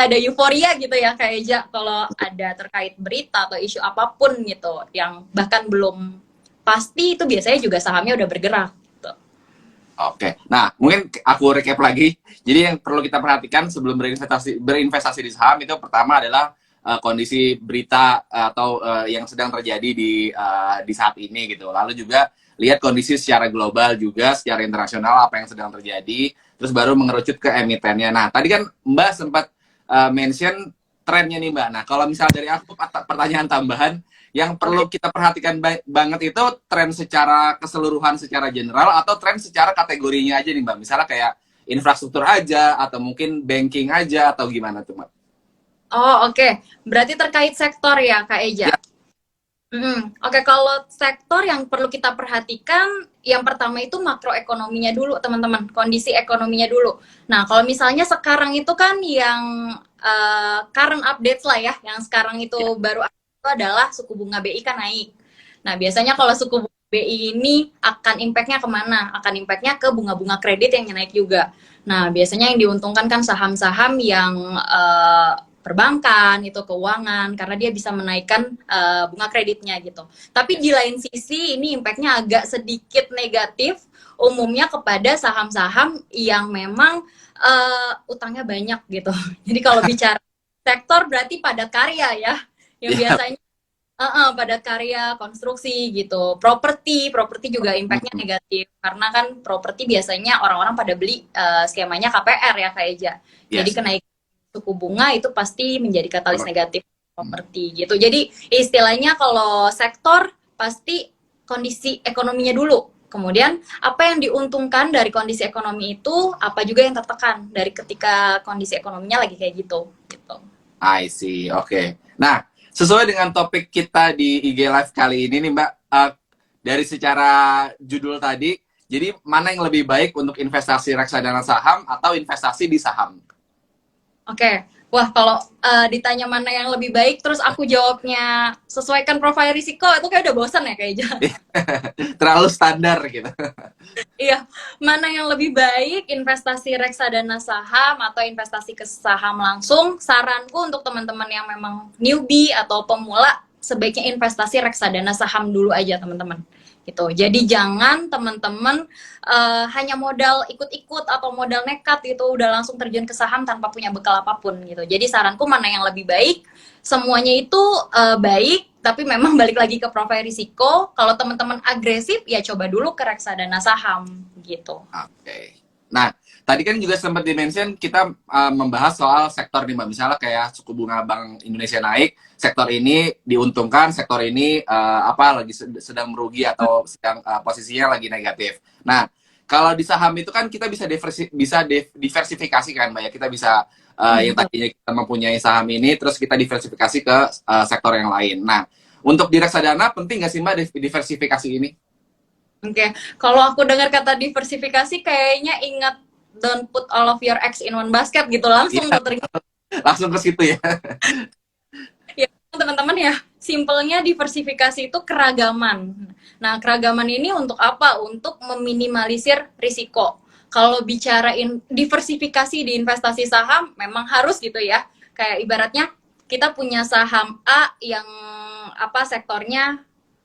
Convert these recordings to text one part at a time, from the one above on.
ada euforia gitu ya Kak Eja kalau ada terkait berita atau isu apapun gitu yang bahkan belum pasti itu biasanya juga sahamnya udah bergerak gitu. Oke, nah mungkin aku recap lagi. Jadi yang perlu kita perhatikan sebelum berinvestasi di saham itu pertama adalah kondisi berita atau yang sedang terjadi di saat ini gitu. Lalu juga lihat kondisi secara global juga, secara internasional apa yang sedang terjadi. Terus baru mengerucut ke emitennya. Nah tadi kan Mbak sempat mention trennya nih Mbak. Nah kalau misal dari aku pertanyaan tambahan, yang perlu kita perhatikan banget itu tren secara keseluruhan, secara general, atau tren secara kategorinya aja nih Mbak. Misalnya kayak infrastruktur aja, atau mungkin banking aja, atau gimana tuh Mbak? Oh oke. Berarti terkait sektor ya Kak Eja. Ya, Oke, kalau sektor yang perlu kita perhatikan, yang pertama itu makroekonominya dulu, teman-teman. Kondisi ekonominya dulu. Nah, kalau misalnya sekarang itu kan yang current updates lah ya, yang sekarang itu ya. baru itu adalah suku bunga BI kan naik. Nah, biasanya kalau suku bunga BI ini akan impact-nya kemana? Akan impact-nya ke bunga-bunga kredit yang naik juga. Nah, biasanya yang diuntungkan kan saham-saham yang perbankan, itu keuangan, karena dia bisa menaikkan bunga kreditnya gitu. Tapi di lain sisi ini impact-nya agak sedikit negatif umumnya kepada saham-saham yang memang utangnya banyak gitu. Jadi kalau bicara sektor berarti padat karya ya, yang Ya. biasanya padat karya, konstruksi gitu. Properti juga impact-nya negatif karena kan properti biasanya orang-orang pada beli skemanya KPR ya Kak Eja. Jadi Yes. kenaikan suku bunga itu pasti menjadi katalis negatif properti gitu. Jadi istilahnya kalau sektor pasti kondisi ekonominya dulu. Kemudian apa yang diuntungkan dari kondisi ekonomi itu, apa juga yang tertekan dari ketika kondisi ekonominya lagi kayak gitu. Gitu. I see, oke. Nah, sesuai dengan topik kita di IG Live kali ini nih Mbak, dari secara judul tadi, jadi mana yang lebih baik untuk investasi reksadana saham atau investasi di saham? Oke, wah kalau ditanya mana yang lebih baik, terus aku jawabnya sesuaikan profil risiko, itu kayak udah bosan ya kayaknya. Terlalu standar gitu. Iya, mana yang lebih baik investasi reksadana saham atau investasi ke saham langsung? Saranku untuk teman-teman yang memang newbie atau pemula, sebaiknya investasi reksadana saham dulu aja teman-teman. Gitu. Jadi jangan teman-teman hanya modal ikut-ikut atau modal nekat gitu udah langsung terjun ke saham tanpa punya bekal apapun gitu. Jadi saranku mana yang lebih baik? Semuanya itu baik, tapi memang balik lagi ke profil risiko. Kalau teman-teman agresif, ya coba dulu ke reksadana saham gitu. Oke. Nah, tadi kan juga sempat dimention kita membahas soal sektor nih Mbak. Misalnya kayak suku bunga Bank Indonesia naik, sektor ini diuntungkan, sektor ini apa lagi sedang merugi atau sedang posisinya lagi negatif. Nah, kalau di saham itu kan kita bisa diversifikasi kan Mbak ya. Kita bisa yang Betul. tadinya kita mempunyai saham ini terus kita diversifikasi ke sektor yang lain. Nah, untuk di reksadana penting nggak sih Mbak diversifikasi ini? Oke, kalau aku dengar kata diversifikasi, kayaknya ingat don't put all of your eggs in one basket gitu langsung Iya, tuh teringat. langsung ke situ ya. Ya, teman-teman ya, simpelnya diversifikasi itu keragaman. Nah, keragaman ini untuk apa? Untuk meminimalisir risiko. Kalau bicarain diversifikasi di investasi saham, memang harus gitu ya. Kayak ibaratnya kita punya saham A yang apa sektornya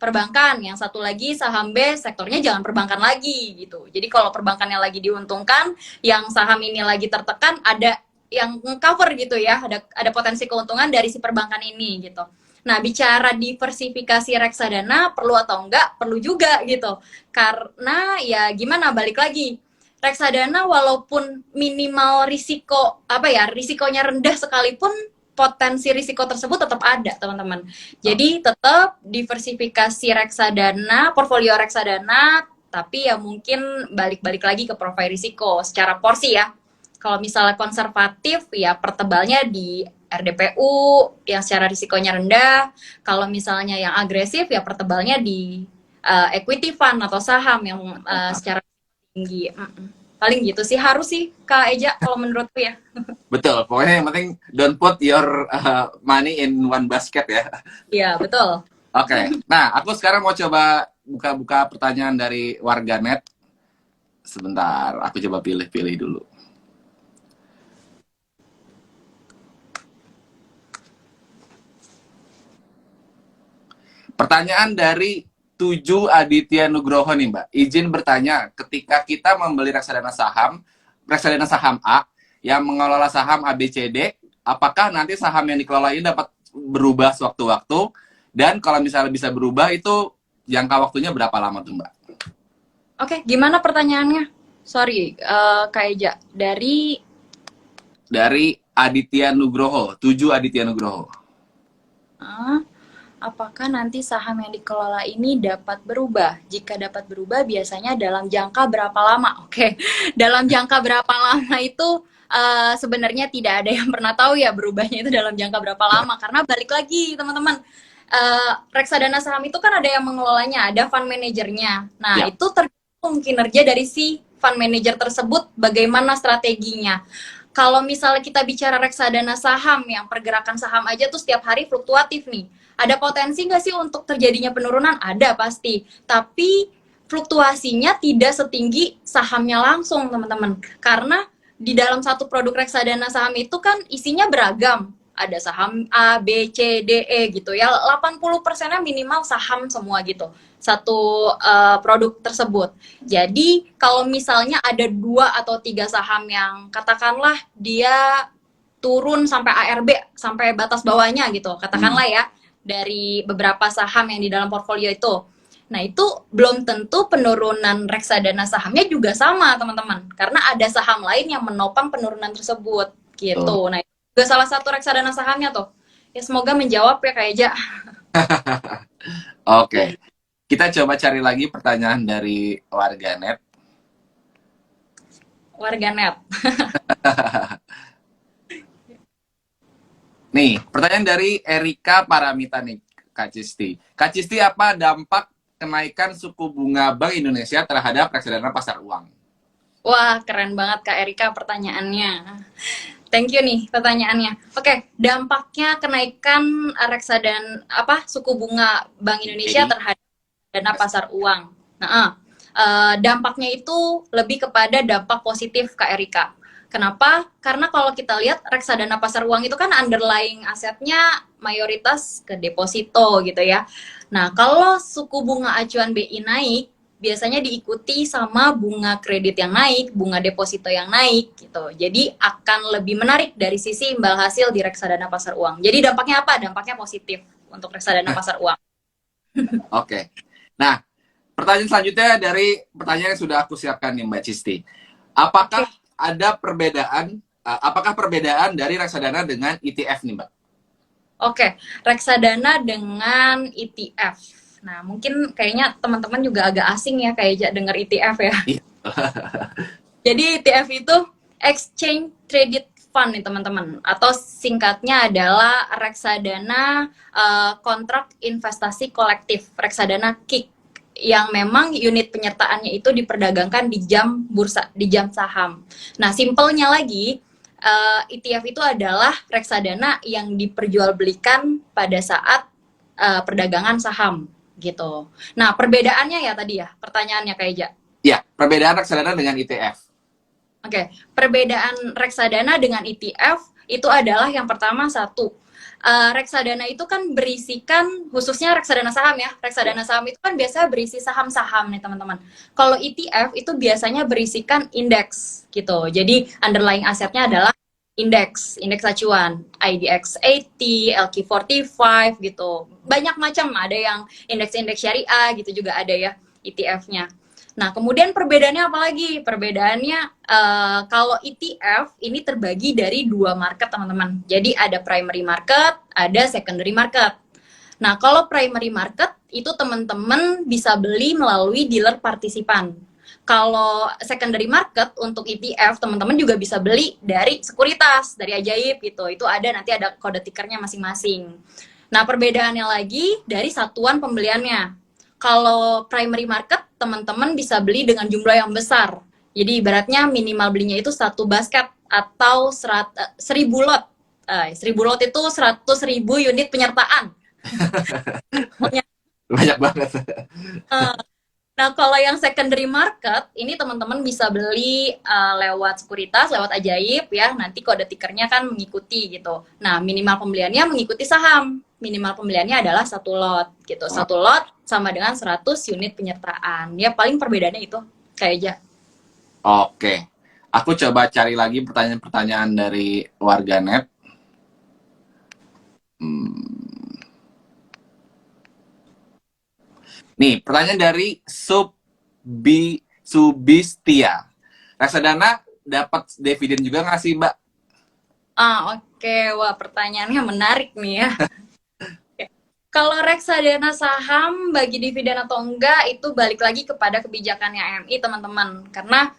perbankan, yang satu lagi saham B sektornya jangan perbankan lagi gitu. Jadi kalau perbankannya lagi diuntungkan, yang saham ini lagi tertekan, ada yang cover gitu ya, ada potensi keuntungan dari si perbankan ini gitu. Nah, bicara diversifikasi reksadana perlu atau enggak? Perlu juga gitu. Karena ya gimana balik lagi. Reksadana walaupun minimal risiko apa ya, risikonya rendah sekalipun potensi risiko tersebut tetap ada, teman-teman. Jadi tetap diversifikasi reksadana, portfolio reksadana, tapi ya mungkin balik-balik lagi ke profil risiko secara porsi ya. Kalau misalnya konservatif, ya pertebalnya di RDPU yang secara risikonya rendah. Kalau misalnya yang agresif, ya pertebalnya di equity fund atau saham yang secara tinggi. Paling gitu sih, harus sih Kak Eja kalau menurutku ya. Betul, pokoknya yang penting don't put your money in one basket ya. Iya, betul. Oke, nah aku sekarang mau coba buka-buka pertanyaan dari warganet. Sebentar, aku coba pilih-pilih dulu. Pertanyaan dari Tujuh Aditya Nugroho nih Mbak. Izin bertanya, ketika kita membeli reksadana saham A yang mengelola saham ABCD, apakah nanti saham yang dikelola ini dapat berubah sewaktu-waktu? Dan kalau misalnya bisa berubah itu jangka waktunya berapa lama tuh Mbak? Oke, gimana pertanyaannya? Sorry, Kak Eja. Dari Aditya Nugroho, Tujuh Aditya Nugroho. Ah, apakah nanti saham yang dikelola ini dapat berubah? Jika dapat berubah, biasanya dalam jangka berapa lama? Oke, dalam jangka berapa lama itu sebenarnya tidak ada yang pernah tahu ya berubahnya itu dalam jangka berapa lama. Karena balik lagi teman-teman, reksadana saham itu kan ada yang mengelolanya, ada fund manajernya. Nah, Ya. itu tergantung kinerja dari si fund manager tersebut, bagaimana strateginya. Kalau misalnya kita bicara reksadana saham, yang pergerakan saham aja tuh setiap hari fluktuatif nih. Ada potensi nggak sih untuk terjadinya penurunan? Ada pasti. Tapi fluktuasinya tidak setinggi sahamnya langsung, teman-teman. Karena di dalam satu produk reksadana saham itu kan isinya beragam. Ada saham A, B, C, D, E gitu ya. 80%-nya minimal saham semua gitu. Satu produk tersebut. Jadi kalau misalnya ada 2 atau 3 saham yang katakanlah dia turun sampai ARB, sampai batas bawahnya gitu, katakanlah ya, dari beberapa saham yang di dalam portfolio itu. Nah, itu belum tentu penurunan reksadana sahamnya juga sama, teman-teman. Karena ada saham lain yang menopang penurunan tersebut, gitu. Oh. Nah, itu juga salah satu reksadana sahamnya tuh. Ya, semoga menjawab ya, Kak Eja. Oke. Kita coba cari lagi pertanyaan dari warganet. Warganet. Nih, pertanyaan dari Erika Paramita nih, Kak Cisti. Kak Cisti, apa dampak kenaikan suku bunga Bank Indonesia terhadap reksadana pasar uang? Wah, keren banget Kak Erika pertanyaannya. Thank you nih pertanyaannya. Oke, dampaknya kenaikan reksadana suku bunga Bank Indonesia terhadap dana pasar uang. Nah, dampaknya itu lebih kepada dampak positif Kak Erika. Kenapa? Karena kalau kita lihat reksadana pasar uang itu kan underlying asetnya mayoritas ke deposito gitu ya. Nah, kalau suku bunga acuan BI naik, biasanya diikuti sama bunga kredit yang naik, bunga deposito yang naik gitu. Jadi akan lebih menarik dari sisi imbal hasil di reksadana pasar uang. Jadi dampaknya apa? Dampaknya positif untuk reksadana pasar uang. Oke. Nah, pertanyaan selanjutnya dari pertanyaan yang sudah aku siapkan nih Mbak Cisti. Apakah ada perbedaan, apakah perbedaan dari reksadana dengan ETF nih Mbak? Oke, reksadana dengan ETF. Nah, mungkin kayaknya teman-teman juga agak asing ya kayak dengar ETF ya. Iya. Jadi ETF itu Exchange Traded Fund nih teman-teman, atau singkatnya adalah reksadana kontrak investasi kolektif, reksadana KIK, yang memang unit penyertaannya itu diperdagangkan di jam bursa, di jam saham. Nah, simpelnya lagi, ETF itu adalah reksadana yang diperjualbelikan pada saat perdagangan saham gitu. Nah, perbedaannya ya tadi ya, pertanyaannya Kak Eja. Ya, perbedaan reksadana dengan ETF. Oke, perbedaan reksadana dengan ETF itu adalah yang pertama satu, reksadana itu kan berisikan, khususnya reksadana saham ya, reksadana saham itu kan biasa berisi saham-saham nih teman-teman. Kalau ETF itu biasanya berisikan indeks gitu, jadi underlying asetnya adalah indeks acuan, IDX 80, LQ45 gitu, banyak macam, ada yang indeks-indeks syariah gitu juga ada ya ETF-nya. Nah, kemudian perbedaannya apa lagi? Perbedaannya kalau ETF ini terbagi dari 2 market, teman-teman. Jadi ada primary market, ada secondary market. Nah, kalau primary market itu teman-teman bisa beli melalui dealer partisipan. Kalau secondary market untuk ETF, teman-teman juga bisa beli dari sekuritas, dari Ajaib gitu. Itu ada, nanti ada kode tikernya masing-masing. Nah, perbedaannya lagi dari satuan pembeliannya. Kalau primary market, teman-teman bisa beli dengan jumlah yang besar. Jadi ibaratnya minimal belinya itu 1 basket atau 1000 lot. 1000 lot itu 100.000 unit penyertaan. Banyak banget. Nah, kalau yang secondary market, ini teman-teman bisa beli lewat sekuritas, lewat Ajaib ya. Nanti kode tikernya kan mengikuti gitu. Nah, minimal pembeliannya mengikuti saham. minimal pembeliannya adalah satu lot gitu. Satu lot sama dengan 100 unit penyertaan. Ya paling perbedaannya itu kayaknya. Oke. Aku coba cari lagi pertanyaan-pertanyaan dari warganet. Nih, pertanyaan dari Subistia. Reksadana dapat dividen juga nggak sih, Mbak? Oke. Wah, pertanyaannya menarik nih ya. Kalau reksadana saham bagi dividen atau enggak itu balik lagi kepada kebijakannya MI teman-teman, karena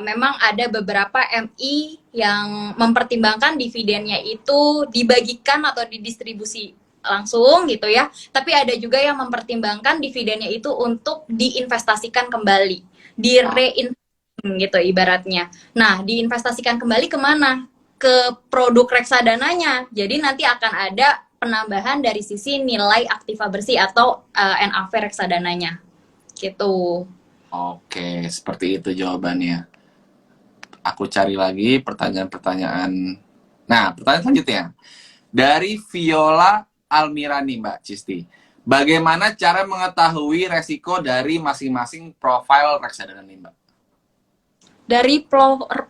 memang ada beberapa MI yang mempertimbangkan dividennya itu dibagikan atau didistribusi langsung gitu ya, tapi ada juga yang mempertimbangkan dividennya itu untuk diinvestasikan kembali, di reinvestment gitu ibaratnya. Nah, diinvestasikan kembali kemana? Ke produk reksadananya. Jadi nanti akan ada penambahan dari sisi nilai aktiva bersih atau NAV reksadananya. Gitu. Oke, seperti itu jawabannya. Aku cari lagi pertanyaan-pertanyaan. Nah, pertanyaan selanjutnya. Dari Viola Almirani, Mbak Cisti. Bagaimana cara mengetahui resiko dari masing-masing profil reksadana nih, Mbak? Dari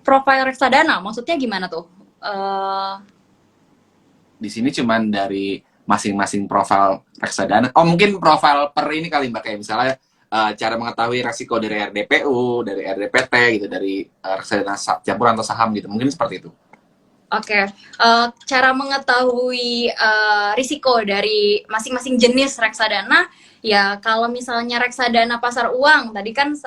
profil reksadana, maksudnya gimana tuh? Di sini cuman dari masing-masing profil reksadana. Oh, mungkin profil per ini kali, Mbak. Kayak misalnya cara mengetahui resiko dari RDPU, dari RDPT gitu, dari reksadana campuran atau saham gitu. Mungkin seperti itu. Oke, cara mengetahui risiko dari masing-masing jenis reksadana, ya kalau misalnya reksadana pasar uang, tadi kan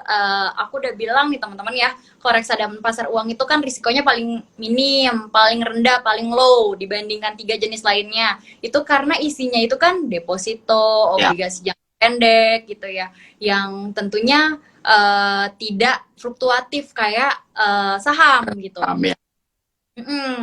aku udah bilang nih teman-teman ya, kalau reksadana pasar uang itu kan risikonya paling minim, paling rendah, paling low dibandingkan 3 jenis lainnya. Itu karena isinya itu kan deposito, Ya, obligasi jangka pendek gitu ya, yang tentunya tidak fluktuatif kayak saham gitu. ya.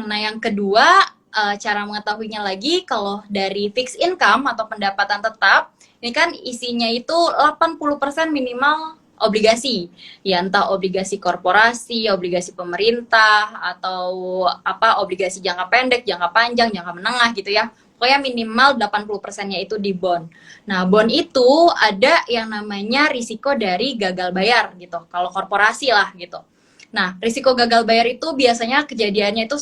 Nah, yang kedua, cara mengetahuinya lagi kalau dari fixed income atau pendapatan tetap, ini kan isinya itu 80% minimal obligasi. Ya, entah obligasi korporasi, obligasi pemerintah, atau apa obligasi jangka pendek, jangka panjang, jangka menengah gitu ya. Pokoknya minimal 80%-nya itu di bond. Nah, bond itu ada yang namanya risiko dari gagal bayar gitu. Kalau korporasi lah gitu. Nah, risiko gagal bayar itu biasanya kejadiannya itu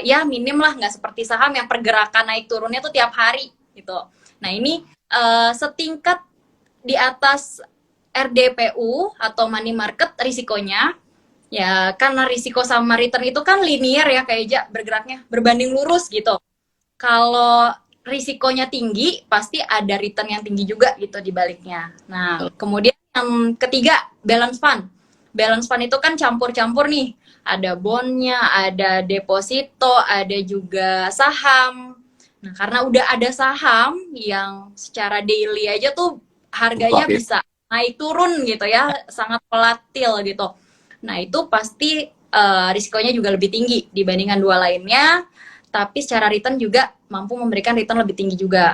ya minim lah, nggak seperti saham yang pergerakan naik turunnya tuh tiap hari gitu. Nah, ini setingkat di atas RDPU atau money market risikonya, ya karena risiko sama return itu kan linear ya kayak bergeraknya berbanding lurus gitu. Kalau risikonya tinggi, pasti ada return yang tinggi juga gitu di baliknya. Nah, kemudian yang ketiga, balance fund. Balance fund itu kan campur-campur nih. Ada bondnya, ada deposito, ada juga saham. Nah, karena udah ada saham yang secara daily aja tuh harganya Fluktuatif. bisa naik turun gitu ya, sangat volatil gitu. Nah, itu pasti risikonya juga lebih tinggi dibandingkan dua lainnya, tapi secara return juga mampu memberikan return lebih tinggi juga.